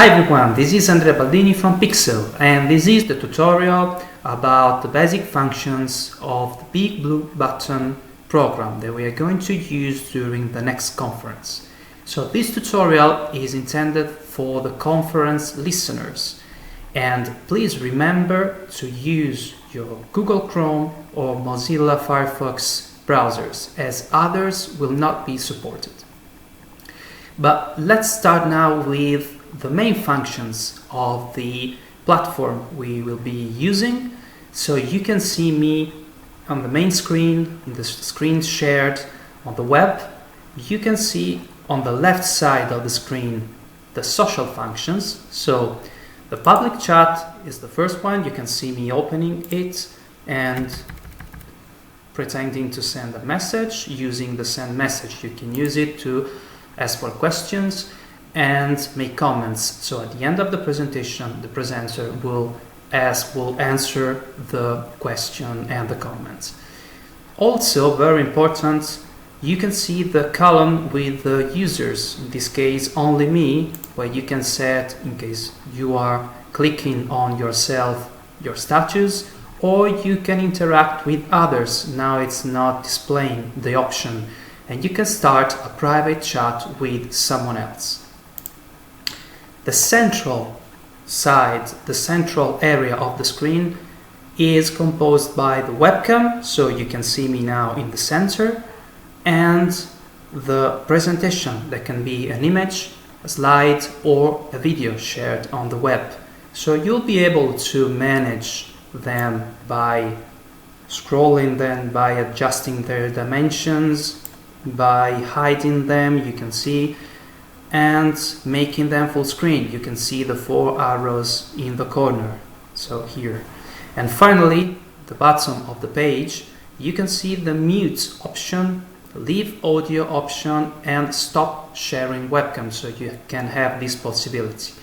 Hi everyone, this is Andrea Baldini from Pixel, and this is the tutorial about the basic functions of the Big Blue Button program that we are going to use during the next conference. So this tutorial is intended for the conference listeners, and please remember to use your Google Chrome or Mozilla Firefox browsers, as others will not be supported. But let's start now with the main functions of the platform we will be using. So you can see me on the main screen, in the screen shared on the web. You can see on the left side of the screen the social functions. So the public chat is the first one. You can see me opening it and pretending to send a message using the send message. You can use it to ask for questions and make comments. So at the end of the presentation, the presenter will answer the question and the comments. Also, very important, you can see the column with the users, in this case only me, where you can set, in case you are clicking on yourself, your status, or you can interact with others. Now it's not displaying the option, and you can start a private chat with someone else. The central side, the central area of the screen is composed by the webcam, so you can see me now in the center, and the presentation that can be an image, a slide, or a video shared on the web. So you'll be able to manage them by scrolling them, by adjusting their dimensions, by hiding them, you can see, and making them full screen. You can see the 4 arrows in the corner, so here. And finally, the bottom of the page, you can see the mute option, leave audio option, and stop sharing webcam, so you can have this possibility.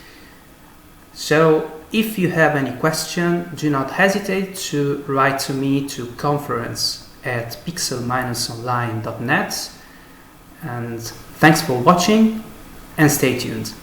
So if you have any question, do not hesitate to write to me to conference@pixel-online.net. And thanks for watching, and stay tuned.